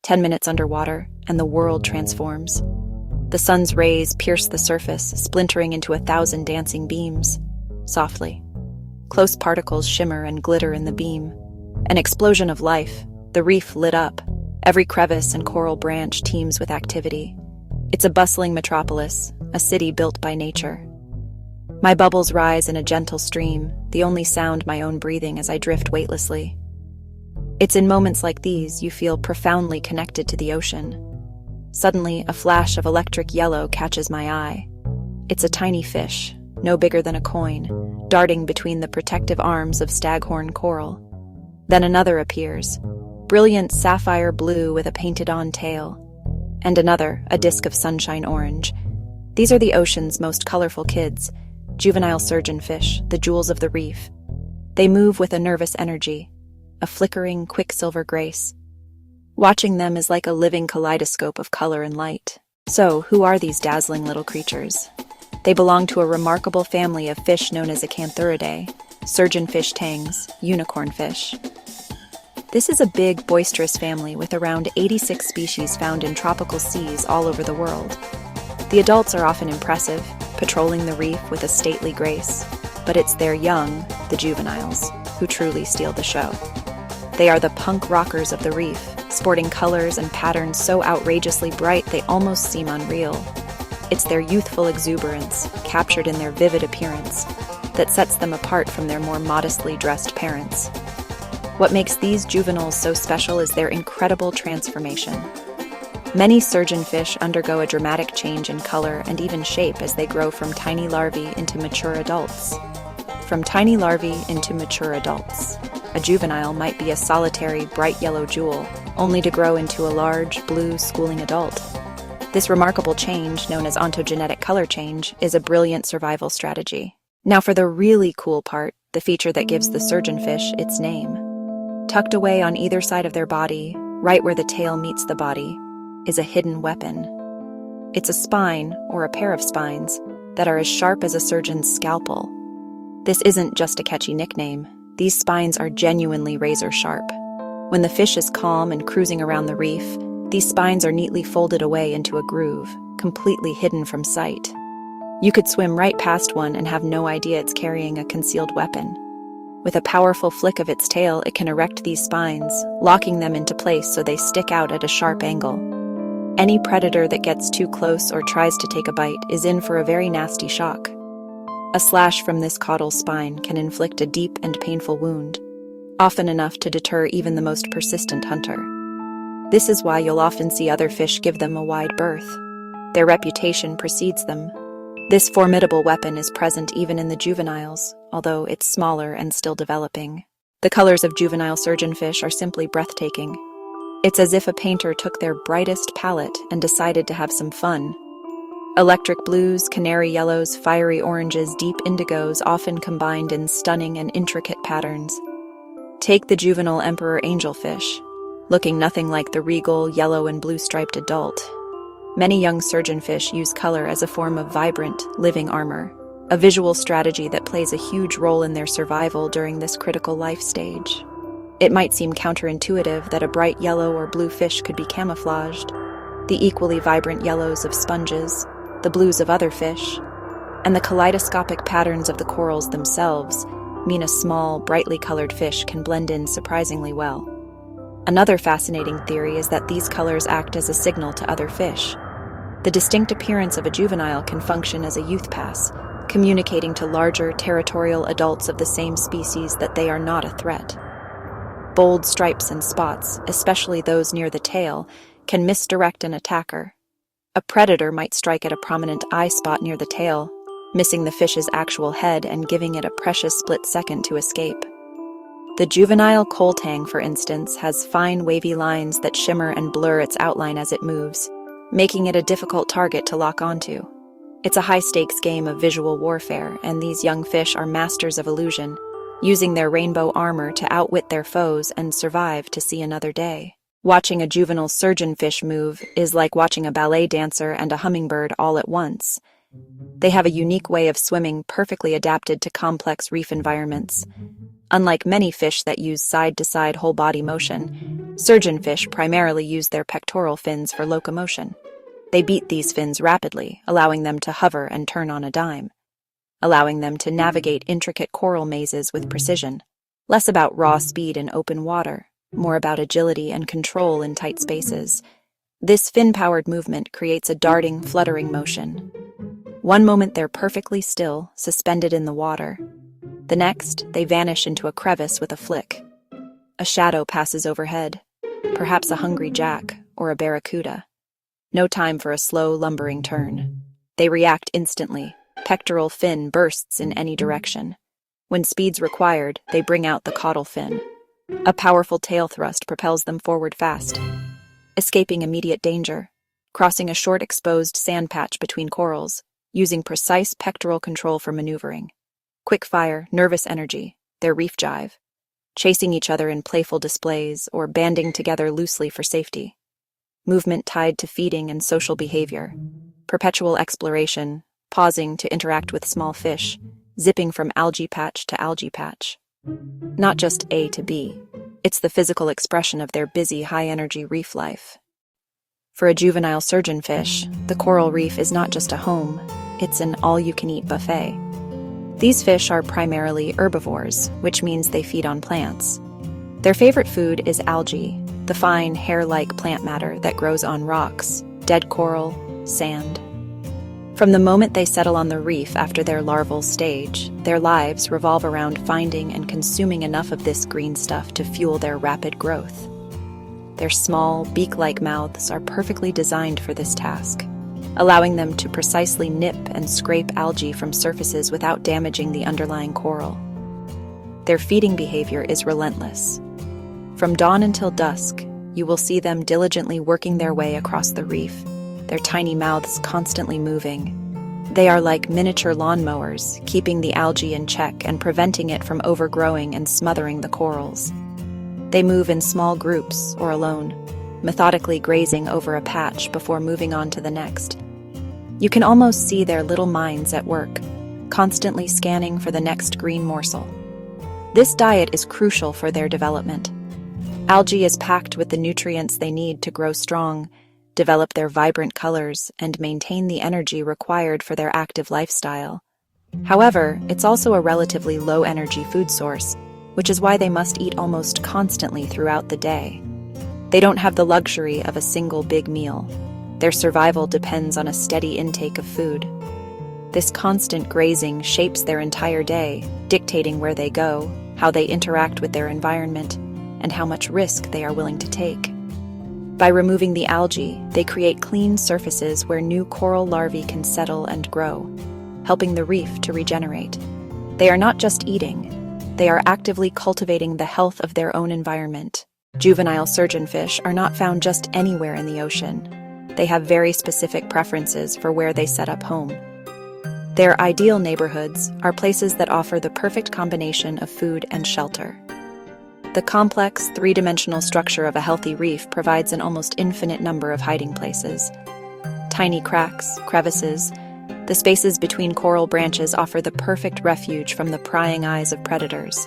10 minutes underwater, and the world transforms. The sun's rays pierce the surface, splintering into 1,000 dancing beams. Softly, close particles shimmer and glitter in the beam. An explosion of life, the reef lit up. Every crevice and coral branch teems with activity. It's a bustling metropolis, a city built by nature. My bubbles rise in a gentle stream, the only sound my own breathing as I drift weightlessly. It's in moments like these you feel profoundly connected to the ocean. Suddenly, a flash of electric yellow catches my eye. It's a tiny fish, no bigger than a coin, darting between the protective arms of staghorn coral. Then another appears, brilliant sapphire blue with a painted-on tail. And another, a disk of sunshine orange. These are the ocean's most colorful kids, juvenile surgeonfish, the jewels of the reef. They move with a nervous energy, a flickering, quicksilver grace. Watching them is like a living kaleidoscope of color and light. So, who are these dazzling little creatures? They belong to a remarkable family of fish known as Acanthuridae, surgeonfish tangs, unicorn fish. This is a big, boisterous family with around 86 species found in tropical seas all over the world. The adults are often impressive, patrolling the reef with a stately grace, but it's their young, the juveniles, who truly steal the show. They are the punk rockers of the reef, sporting colors and patterns so outrageously bright they almost seem unreal. It's their youthful exuberance, captured in their vivid appearance, that sets them apart from their more modestly dressed parents. What makes these juveniles so special is their incredible transformation. Many surgeonfish undergo a dramatic change in color and even shape as they grow from tiny larvae into mature adults. From tiny larvae into mature adults. A juvenile might be a solitary, bright yellow jewel, only to grow into a large, blue, schooling adult. This remarkable change, known as ontogenetic color change, is a brilliant survival strategy. Now for the really cool part, the feature that gives the surgeonfish its name. Tucked away on either side of their body, right where the tail meets the body, is a hidden weapon. It's a spine, or a pair of spines, that are as sharp as a surgeon's scalpel. This isn't just a catchy nickname. These spines are genuinely razor sharp. When the fish is calm and cruising around the reef, these spines are neatly folded away into a groove, completely hidden from sight. You could swim right past one and have no idea it's carrying a concealed weapon. With a powerful flick of its tail, it can erect these spines, locking them into place so they stick out at a sharp angle. Any predator that gets too close or tries to take a bite is in for a very nasty shock. A slash from this caudal spine can inflict a deep and painful wound, often enough to deter even the most persistent hunter. This is why you'll often see other fish give them a wide berth. Their reputation precedes them. This formidable weapon is present even in the juveniles, although it's smaller and still developing. The colors of juvenile surgeonfish are simply breathtaking. It's as if a painter took their brightest palette and decided to have some fun. Electric blues, canary yellows, fiery oranges, deep indigos, often combined in stunning and intricate patterns. Take the juvenile emperor angelfish, looking nothing like the regal, yellow and blue-striped adult. Many young surgeonfish use color as a form of vibrant, living armor, a visual strategy that plays a huge role in their survival during this critical life stage. It might seem counterintuitive that a bright yellow or blue fish could be camouflaged. The equally vibrant yellows of sponges, the blues of other fish, and the kaleidoscopic patterns of the corals themselves mean a small, brightly colored fish can blend in surprisingly well. Another fascinating theory is that these colors act as a signal to other fish. The distinct appearance of a juvenile can function as a youth pass, communicating to larger, territorial adults of the same species that they are not a threat. Bold stripes and spots, especially those near the tail, can misdirect an attacker. A predator might strike at a prominent eye spot near the tail, missing the fish's actual head and giving it a precious split second to escape. The juvenile coal tang, for instance, has fine wavy lines that shimmer and blur its outline as it moves, making it a difficult target to lock onto. It's a high-stakes game of visual warfare, and these young fish are masters of illusion, using their rainbow armor to outwit their foes and survive to see another day. Watching a juvenile surgeonfish move is like watching a ballet dancer and a hummingbird all at once. They have a unique way of swimming perfectly adapted to complex reef environments. Unlike many fish that use side-to-side whole-body motion, surgeonfish primarily use their pectoral fins for locomotion. They beat these fins rapidly, allowing them to hover and turn on a dime, allowing them to navigate intricate coral mazes with precision. Less about raw speed in open water, more about agility and control in tight spaces. This fin-powered movement creates a darting, fluttering motion. One moment they're perfectly still, suspended in the water. The next, they vanish into a crevice with a flick. A shadow passes overhead, perhaps a hungry jack or a barracuda. No time for a slow, lumbering turn. They react instantly. Pectoral fin bursts in any direction. When speed's required, they bring out the caudal fin. A powerful tail thrust propels them forward fast, escaping immediate danger, crossing a short exposed sand patch between corals, using precise pectoral control for maneuvering. Quick fire, nervous energy, their reef jive, chasing each other in playful displays or banding together loosely for safety. Movement tied to feeding and social behavior. Perpetual exploration, pausing to interact with small fish, zipping from algae patch to algae patch. Not just A to B, it's the physical expression of their busy, high-energy reef life. For a juvenile surgeonfish, the coral reef is not just a home, it's an all-you-can-eat buffet. These fish are primarily herbivores, which means they feed on plants. Their favorite food is algae, the fine, hair-like plant matter that grows on rocks, dead coral, sand. From the moment they settle on the reef after their larval stage, their lives revolve around finding and consuming enough of this green stuff to fuel their rapid growth. Their small, beak-like mouths are perfectly designed for this task, allowing them to precisely nip and scrape algae from surfaces without damaging the underlying coral. Their feeding behavior is relentless. From dawn until dusk, you will see them diligently working their way across the reef, their tiny mouths constantly moving. They are like miniature lawnmowers, keeping the algae in check and preventing it from overgrowing and smothering the corals. They move in small groups or alone, methodically grazing over a patch before moving on to the next. You can almost see their little minds at work, constantly scanning for the next green morsel. This diet is crucial for their development. Algae is packed with the nutrients they need to grow strong, develop their vibrant colors, and maintain the energy required for their active lifestyle. However, it's also a relatively low-energy food source, which is why they must eat almost constantly throughout the day. They don't have the luxury of a single big meal. Their survival depends on a steady intake of food. This constant grazing shapes their entire day, dictating where they go, how they interact with their environment, and how much risk they are willing to take. By removing the algae, they create clean surfaces where new coral larvae can settle and grow, helping the reef to regenerate. They are not just eating, they are actively cultivating the health of their own environment. Juvenile surgeonfish are not found just anywhere in the ocean. They have very specific preferences for where they set up home. Their ideal neighborhoods are places that offer the perfect combination of food and shelter. The complex, three-dimensional structure of a healthy reef provides an almost infinite number of hiding places. Tiny cracks, crevices, the spaces between coral branches offer the perfect refuge from the prying eyes of predators.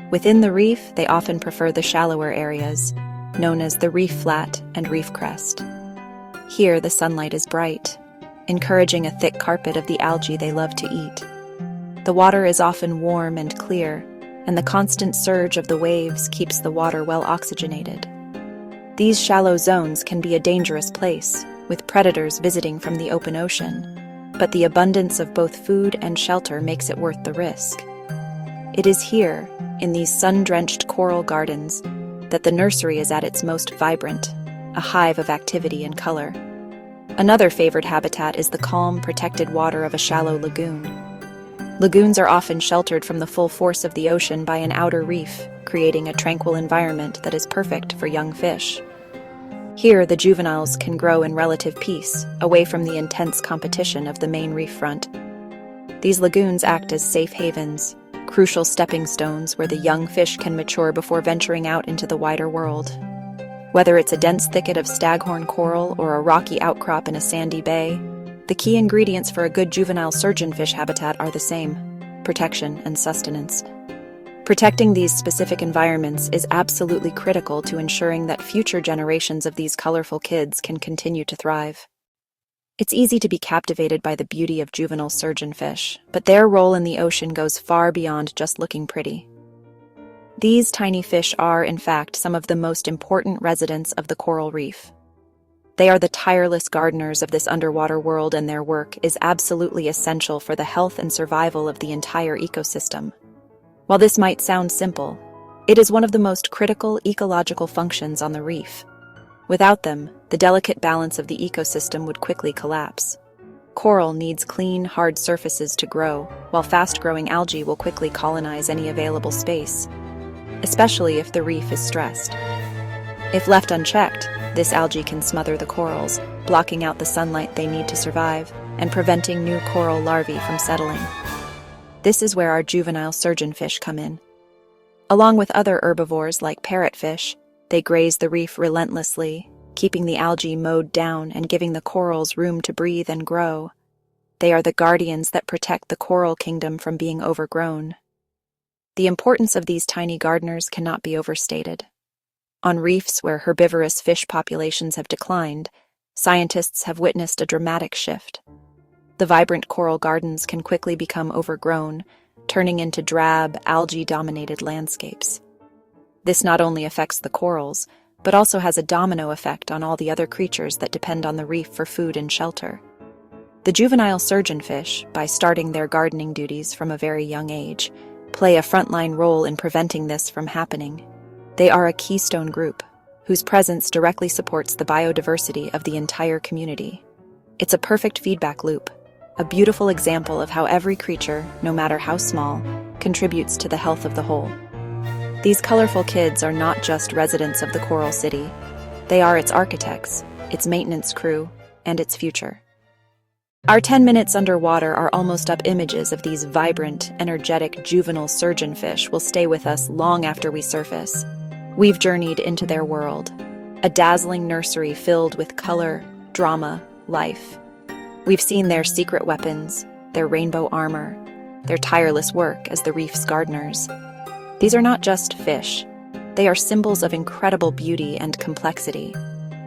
Within the reef, they often prefer the shallower areas, known as the reef flat and reef crest. Here, the sunlight is bright, encouraging a thick carpet of the algae they love to eat. The water is often warm and clear, and the constant surge of the waves keeps the water well oxygenated. These shallow zones can be a dangerous place, with predators visiting from the open ocean, but the abundance of both food and shelter makes it worth the risk. It is here, in these sun-drenched coral gardens, that the nursery is at its most vibrant, a hive of activity and color. Another favored habitat is the calm, protected water of a shallow lagoon. Lagoons are often sheltered from the full force of the ocean by an outer reef, creating a tranquil environment that is perfect for young fish. Here, the juveniles can grow in relative peace, away from the intense competition of the main reef front. These lagoons act as safe havens, crucial stepping stones where the young fish can mature before venturing out into the wider world. Whether it's a dense thicket of staghorn coral or a rocky outcrop in a sandy bay, the key ingredients for a good juvenile surgeonfish habitat are the same: protection and sustenance. Protecting these specific environments is absolutely critical to ensuring that future generations of these colorful kids can continue to thrive. It's easy to be captivated by the beauty of juvenile surgeonfish, but their role in the ocean goes far beyond just looking pretty. These tiny fish are, in fact, some of the most important residents of the coral reef. They are the tireless gardeners of this underwater world, and their work is absolutely essential for the health and survival of the entire ecosystem. While this might sound simple, it is one of the most critical ecological functions on the reef. Without them, the delicate balance of the ecosystem would quickly collapse. Coral needs clean, hard surfaces to grow, while fast-growing algae will quickly colonize any available space, especially if the reef is stressed. If left unchecked, this algae can smother the corals, blocking out the sunlight they need to survive and preventing new coral larvae from settling. This is where our juvenile surgeonfish come in. Along with other herbivores like parrotfish, they graze the reef relentlessly, keeping the algae mowed down and giving the corals room to breathe and grow. They are the guardians that protect the coral kingdom from being overgrown. The importance of these tiny gardeners cannot be overstated. On reefs where herbivorous fish populations have declined, scientists have witnessed a dramatic shift. The vibrant coral gardens can quickly become overgrown, turning into drab, algae-dominated landscapes. This not only affects the corals, but also has a domino effect on all the other creatures that depend on the reef for food and shelter. The juvenile surgeonfish, by starting their gardening duties from a very young age, play a frontline role in preventing this from happening. They are a keystone group, whose presence directly supports the biodiversity of the entire community. It's a perfect feedback loop, a beautiful example of how every creature, no matter how small, contributes to the health of the whole. These colorful kids are not just residents of the Coral City. They are its architects, its maintenance crew, and its future. Our 10 minutes underwater are almost up images of these vibrant, energetic juvenile surgeonfish will stay with us long after we surface. We've journeyed into their world, a dazzling nursery filled with color, drama, life. We've seen their secret weapons, their rainbow armor, their tireless work as the reef's gardeners. These are not just fish. They are symbols of incredible beauty and complexity.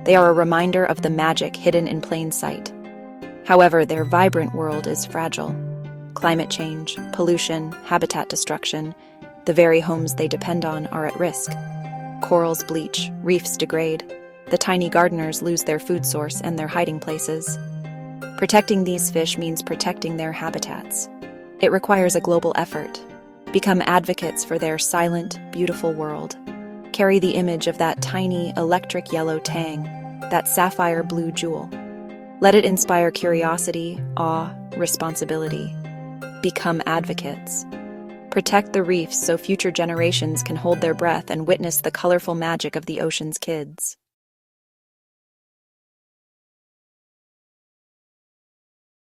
They are a reminder of the magic hidden in plain sight. However, their vibrant world is fragile. Climate change, pollution, habitat destruction, the very homes they depend on are at risk. Corals bleach, reefs degrade. The tiny gardeners lose their food source and their hiding places. Protecting these fish means protecting their habitats. It requires a global effort. Become advocates for their silent, beautiful world. Carry the image of that tiny, electric yellow tang, that sapphire blue jewel. Let it inspire curiosity, awe, responsibility. Become advocates. Protect the reefs so future generations can hold their breath and witness the colorful magic of the ocean's kids.